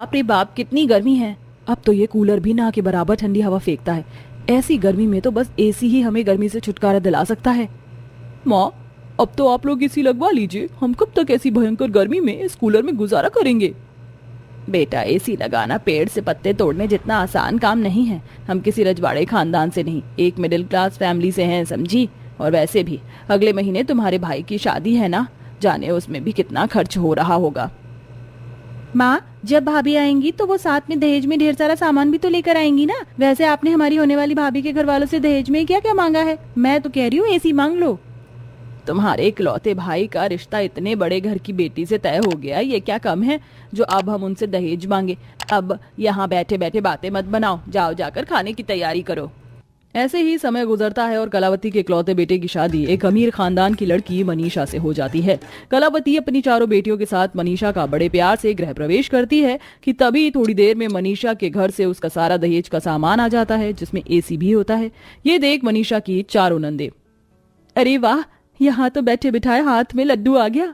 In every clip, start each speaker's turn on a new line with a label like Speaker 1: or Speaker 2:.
Speaker 1: बाप रे बाप, कितनी गर्मी है। अब तो ये कूलर भी ना के बराबर ठंडी हवा फेंकता है। ऐसी गर्मी में तो बस एसी ही हमें गर्मी से छुटकारा दिला सकता है। माँ, अब तो आप लोग एसी लगवा लीजिए। हम कब तक ऐसी भयंकर गर्मी में इस कूलर में गुजारा करेंगे? बेटा, एसी लगाना पेड़ से पत्ते तोड़ने जितना आसान काम नहीं है। हम किसी रजवाड़े खानदान से नहीं, एक मिडिल क्लास फैमिली से हैं, समझी। और वैसे भी अगले महीने तुम्हारे भाई की शादी है ना, जाने उसमें भी कितना खर्च हो रहा होगा। माँ, जब भाभी आएंगी तो वो साथ में दहेज में ढेर सारा सामान भी तो लेकर आएंगी ना। वैसे आपने हमारी होने वाली भाभी के घर वालों से दहेज में क्या क्या मांगा है? मैं तो कह रही हूँ एसी मांग लो। तुम्हारे इकलौते भाई का रिश्ता इतने बड़े घर की बेटी से तय हो गया, ये क्या कम है जो अब हम उनसे दहेज मांगे। अब यहाँ बैठे बैठे बातें मत बनाओ, जाओ जाकर खाने की तैयारी करो। ऐसे ही समय गुजरता है और कलावती के इकलौते बेटे की शादी एक अमीर खानदान की लड़की मनीषा से हो जाती है। कलावती अपनी चारों बेटियों के साथ मनीषा का बड़े प्यार से गृह प्रवेश करती है कि तभी थोड़ी देर में मनीषा के घर से उसका सारा दहेज का सामान आ जाता है, जिसमें एसी भी होता है। ये देख मनीषा की चारों नंदे, अरे वाह, यहाँ तो बैठे बिठाए हाथ में लड्डू आ गया।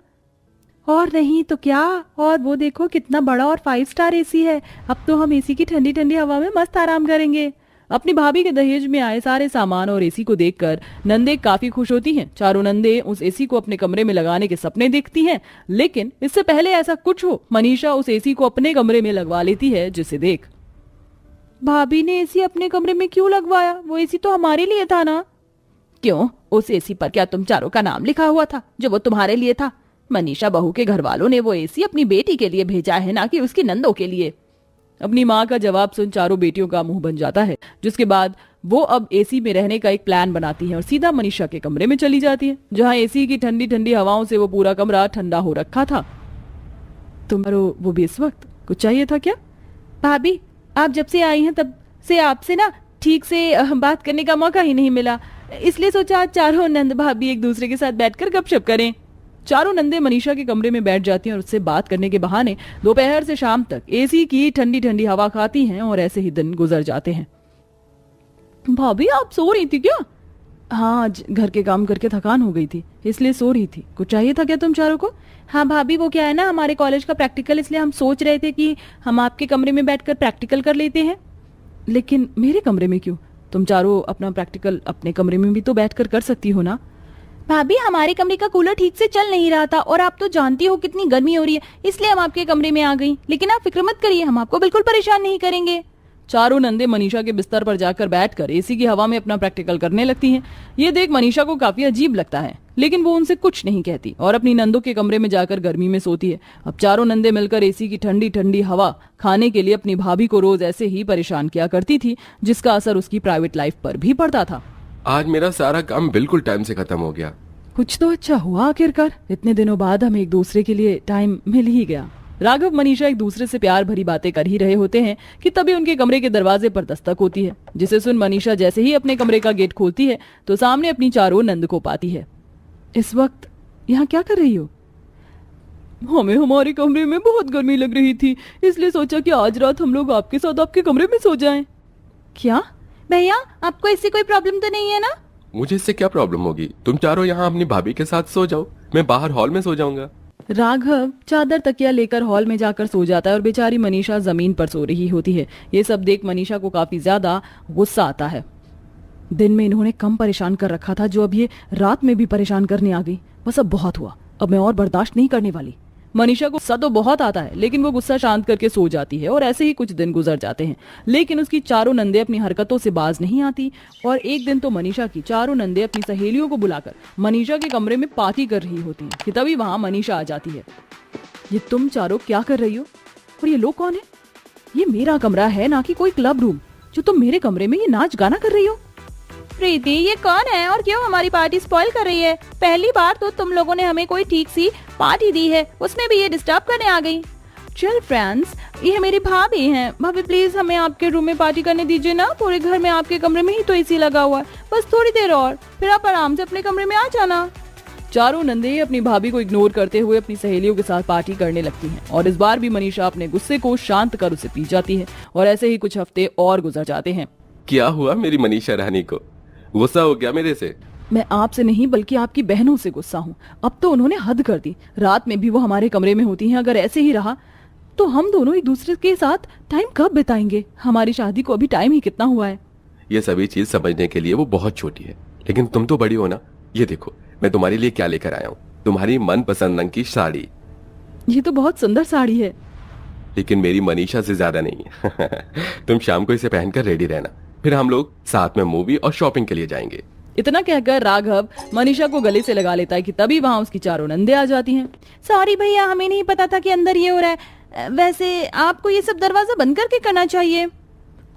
Speaker 1: और नहीं तो क्या, और वो देखो कितना बड़ा और 5 स्टार एसी है। अब तो हम एसी की ठंडी ठंडी हवा में मस्त आराम करेंगे। अपनी भाभी के दहेज में आए सारे सामान और एसी को देखकर नंदे काफी खुश होती हैं। चारों नंदे उस एसी को अपने कमरे में लगाने के सपने देखती हैं, लेकिन इससे पहले ऐसा कुछ हो, मनीषा उस एसी को अपने कमरे में लगवा लेती है, जिसे देख भाभी ने एसी अपने कमरे में क्यों लगवाया? वो एसी तो हमारे लिए था ना। क्यों, उस एसी पर क्या तुम चारों का नाम लिखा हुआ था जो वो तुम्हारे लिए था? मनीषा बहू के घर वालों ने वो एसी अपनी बेटी के लिए भेजा है, ना कि उसकी नंदों के लिए। अपनी माँ का जवाब सुन चारों बेटियों का मुंह बन जाता है, जिसके बाद वो अब एसी में रहने का एक प्लान बनाती हैं और सीधा मनीषा के कमरे में चली जाती है, जहाँ एसी की ठंडी ठंडी हवाओं से वो पूरा कमरा ठंडा हो रखा था। तुम्हारो वो भी इस वक्त कुछ चाहिए था क्या? भाभी, आप जब से आई हैं तब से आपसे ना ठीक से बात करने का मौका ही नहीं मिला, इसलिए सोचा आज चारों नंद भाभी एक दूसरे के साथ बैठकर गपशप करें। चारों नंदे मनीषा के कमरे में बैठ जाती हैं और उससे बात करने के बहाने दोपहर से शाम तक एसी की ठंडी ठंडी हवा खाती हैं और ऐसे ही दिन गुजर जाते हैं। भाभी, आप सो रही थी क्या? हाँ, आज घर के काम करके थकान हो गई थी, इसलिए सो रही थी। कुछ चाहिए था क्या तुम चारों को? हाँ भाभी, वो क्या है ना, हमारे कॉलेज का प्रैक्टिकल, इसलिए हम सोच रहे थे कि हम आपके कमरे में बैठकर प्रैक्टिकल कर लेते हैं। लेकिन मेरे कमरे में क्यों? तुम चारों अपना प्रैक्टिकल अपने कमरे में भी तो बैठकर कर सकती हो ना। भाभी, हमारे कमरे का कूलर ठीक से चल नहीं रहा था और आप तो जानती हो कितनी गर्मी हो रही है, इसलिए हम आपके कमरे में आ गई। लेकिन आप फिक्र मत करिए, हम आपको बिल्कुल परेशान नहीं करेंगे। चारों नंदे मनीषा के बिस्तर पर जाकर बैठकर एसी की हवा में अपना प्रैक्टिकल करने लगती हैं। ये देख मनीषा को काफी अजीब लगता है, लेकिन वो उनसे कुछ नहीं कहती और अपनी नंदों के कमरे में जाकर गर्मी में सोती है। अब चारों नंदे मिलकर एसी की ठंडी ठंडी हवा खाने के लिए अपनी भाभी को रोज ऐसे ही परेशान किया करती थी, जिसका असर उसकी प्राइवेट लाइफ पर भी पड़ता था।
Speaker 2: आज मेरा सारा काम बिल्कुल टाइम से खत्म हो गया।
Speaker 1: कुछ तो अच्छा हुआ, आखिरकार इतने दिनों बाद हमें एक दूसरे के लिए टाइम मिल ही गया। राघव मनीषा एक दूसरे से प्यार भरी बातें कर ही रहे होते हैं कि तभी उनके कमरे के दरवाजे पर दस्तक होती है, जिसे सुन मनीषा जैसे ही अपने कमरे का गेट खोलती है तो सामने अपनी चारों नंद को पाती है। इस वक्त यहाँ क्या कर रही हो? हमें हमारे कमरे में बहुत गर्मी लग रही थी, इसलिए सोचा कि आज रात हम लोग आपके साथ आपके कमरे में सो जाएं। क्या भैया, आपको इससे कोई प्रॉब्लम तो नहीं है ना?
Speaker 2: मुझे इससे क्या प्रॉब्लम होगी? तुम चारों यहाँ अपनी भाभी के साथ सो जाओ, मैं बाहर हॉल में सो जाऊंगा।
Speaker 1: राघव चादर तकिया लेकर हॉल में जाकर सो जाता है और बेचारी मनीषा जमीन पर सो रही होती है। ये सब देख मनीषा को काफी ज्यादा गुस्सा आता है। दिन में इन्होंने कम परेशान कर रखा था, जो अब ये रात में भी परेशान करने आ गई। बस अब बहुत हुआ, अब मैं और बर्दाश्त नहीं करने वाली। मनीषा को गुस्सा तो बहुत आता है, लेकिन वो गुस्सा शांत करके सो जाती है और ऐसे ही कुछ दिन गुजर जाते हैं। लेकिन उसकी चारों नंदे अपनी हरकतों से बाज नहीं आती और एक दिन तो मनीषा की चारों नंदे अपनी सहेलियों को बुलाकर मनीषा के कमरे में पार्टी कर रही होती हैं कि तभी वहां मनीषा आ जाती है। ये तुम चारों क्या कर रही हो? और ये लोग कौन है? ये मेरा कमरा है, ना कि कोई क्लब रूम, जो तुम मेरे कमरे में ये नाच गाना कर रही हो। प्रीति, ये कौन है और क्यों हमारी पार्टी स्पॉइल कर रही है? पहली बार तो तुम लोगों ने हमें कोई ठीक सी पार्टी दी है, उसमें भी ये डिस्टर्ब करने आ गई। चल फ्रेंड्स, ये मेरी भाभी हैं। भाभी प्लीज हमें आपके रूम में पार्टी करने दीजिए ना, पूरे घर में आपके कमरे में ही तो एसी लगा हुआ है, बस थोड़ी देर और, फिर आप आराम से अपने कमरे में आ जाना। चारों नंदे अपनी भाभी को इग्नोर करते हुए अपनी सहेलियों के साथ पार्टी करने लगती हैं और इस बार भी मनीषा अपने गुस्से को शांत कर उसे पी जाती है और ऐसे ही कुछ हफ्ते और गुजर जाते हैं।
Speaker 2: क्या हुआ मेरी मनीषा रानी को? गुस्सा हो गया मेरे से?
Speaker 1: मैं आपसे नहीं बल्कि आपकी बहनों से गुस्सा हूँ। अब तो उन्होंने हद कर दी, रात में भी वो हमारे कमरे में होती हैं। अगर ऐसे ही रहा तो हम दोनों एक दूसरे के साथ टाइम कब बिताएंगे? हमारी शादी को अभी टाइम ही कितना हुआ है।
Speaker 2: ये सभी चीज समझने के लिए वो बहुत छोटी है, लेकिन तुम तो बड़ी हो ना। ये देखो मैं तुम्हारे लिए क्या लेकर आया हूँ, तुम्हारी मनपसंद रंग की साड़ी।
Speaker 1: ये तो बहुत सुंदर साड़ी है।
Speaker 2: लेकिन मेरी मनीषा से ज्यादा नहीं है। तुम शाम को इसे पहनकर रेडी रहना, फिर हम लोग साथ में मूवी और शॉपिंग के लिए जाएंगे।
Speaker 1: इतना कहकर राघव मनीषा को गले से लगा लेता है कि तभी वहाँ उसकी चारों नंदे आ जाती हैं। सॉरी भैया, हमें नहीं पता था कि अंदर ये हो रहा है। वैसे आपको ये सब दरवाजा बंद करके करना चाहिए।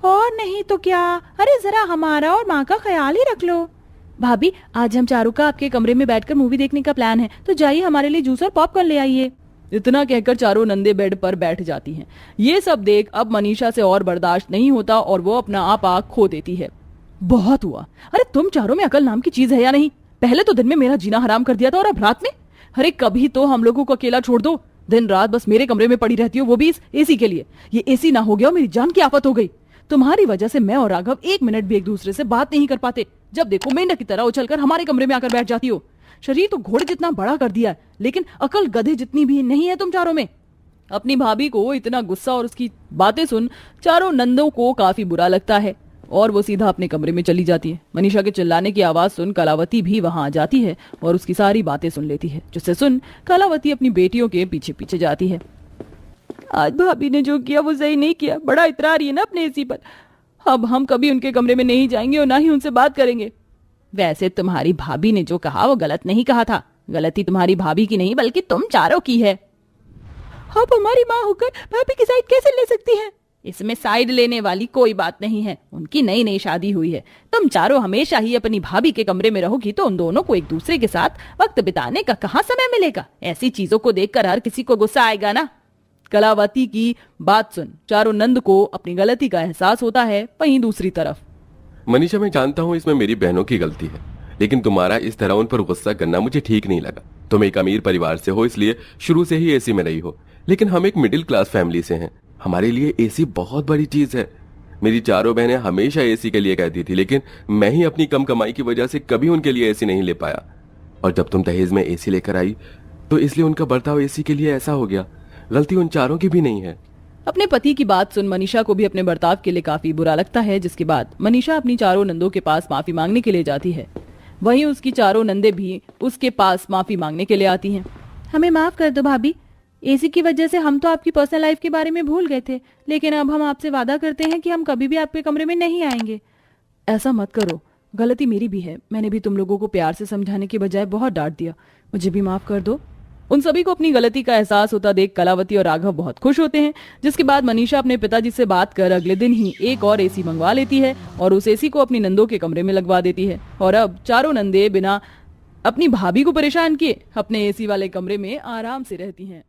Speaker 1: और नहीं तो क्या, अरे जरा हमारा और माँ का ख्याल ही रख लो। भाभी, आज हम चारों का आपके कमरे में बैठकर मूवी देखने का प्लान है, तो जाइए हमारे लिए जूस और पॉपकॉर्न ले आइए। इतना कहकर चारों नंदे बेड पर बैठ जाती हैं। ये सब देख अब मनीषा से और बर्दाश्त नहीं होता और वो अपना आप आँख खो देती है। बहुत हुआ। अरे तुम चारों में अकल नाम की चीज है या नहीं? पहले तो दिन में मेरा जीना हराम कर दिया था और अब रात में? अरे कभी तो हम लोगों को अकेला छोड़ दो। दिन रात बस मेरे कमरे में पड़ी रहती हो, वो भी इस एसी के लिए। ये एसी ना हो गया मेरी जान की आफत हो गई। तुम्हारी वजह से मैं और राघव एक मिनट भी एक दूसरे से बात नहीं कर पाते। जब देखो मेंढक की तरह उछलकर हमारे कमरे में आकर बैठ जाती हो। शरीर तो घोड़े जितना बड़ा कर दिया है, लेकिन अकल गधे जितनी भी नहीं है तुम चारों में। अपनी भाभी को इतना गुस्सा और उसकी बातें सुन चारों नंदों को काफी बुरा लगता है और वो सीधा अपने कमरे में चली जाती है। मनीषा के चिल्लाने की आवाज सुन कलावती भी वहां आ जाती है और उसकी सारी बातें सुन लेती है, जिससे सुन कलावती अपनी बेटियों के पीछे पीछे जाती है। आज भाभी ने जो किया वो सही नहीं किया। बड़ा इतरा रही है ना अपने एसी पर। अब हम कभी उनके कमरे में नहीं जाएंगे और ना ही उनसे बात करेंगे। वैसे तुम्हारी भाभी ने जो कहा वो गलत नहीं कहा था। गलती तुम्हारी भाभी की नहीं बल्कि तुम चारों की है। आप हमारी माँ होकर भाभी की साइड कैसे ले सकती हैं? इसमें साइड लेने वाली कोई बात नहीं है। उनकी नई नई शादी हुई है। तुम चारों हमेशा ही अपनी भाभी के कमरे में रहोगी तो उन दोनों को एक दूसरे के साथ वक्त बिताने का कहाँ समय मिलेगा? ऐसी चीजों को देखकर हर किसी को गुस्सा आएगा ना। कलावती की बात सुन चारों नंद को अपनी गलती का एहसास होता है। वहीं दूसरी तरफ
Speaker 2: मनीषा, मैं जानता हूँ इसमें मेरी बहनों की गलती है, लेकिन तुम्हारा इस तरह उन पर गुस्सा करना मुझे ठीक नहीं लगा। तुम एक अमीर परिवार से हो, इसलिए शुरू से ही एसी में रही हो, लेकिन हम एक मिडिल क्लास फैमिली से हैं। हमारे लिए एसी बहुत बड़ी चीज है। मेरी चारों बहनें हमेशा एसी के लिए कहती थी, लेकिन मैं ही अपनी कम कमाई की वजह से कभी उनके लिए एसी नहीं ले पाया। और जब तुम दहेज में एसी लेकर आई तो इसलिए उनका बर्ताव एसी के लिए ऐसा हो गया। गलती उन चारों की भी नहीं है।
Speaker 1: अपने पति की बात सुन मनीषा को भी अपने बर्ताव के लिए काफी बुरा लगता है, जिसके बाद मनीषा अपनी चारों नंदों के पास माफी मांगने के लिए जाती है। वहीं उसकी चारों नंदे भी उसके पास माफी मांगने के लिए आती हैं। हमें माफ कर दो भाभी, एसी की वजह से हम तो आपकी पर्सनल लाइफ के बारे में भूल गए थे, लेकिन अब हम आपसे वादा करते हैं कि हम कभी भी आपके कमरे में नहीं आएंगे। ऐसा मत करो, गलती मेरी भी है। मैंने भी तुम लोगों को प्यार से समझाने के बजाय बहुत डांट दिया। मुझे भी माफ कर दो। उन सभी को अपनी गलती का एहसास होता देख कलावती और राघव बहुत खुश होते हैं, जिसके बाद मनीषा अपने पिताजी से बात कर अगले दिन ही एक और एसी मंगवा लेती है और उस एसी को अपनी नंदों के कमरे में लगवा देती है। और अब चारों नंदे बिना अपनी भाभी को परेशान किए अपने एसी वाले कमरे में आराम से रहती हैं।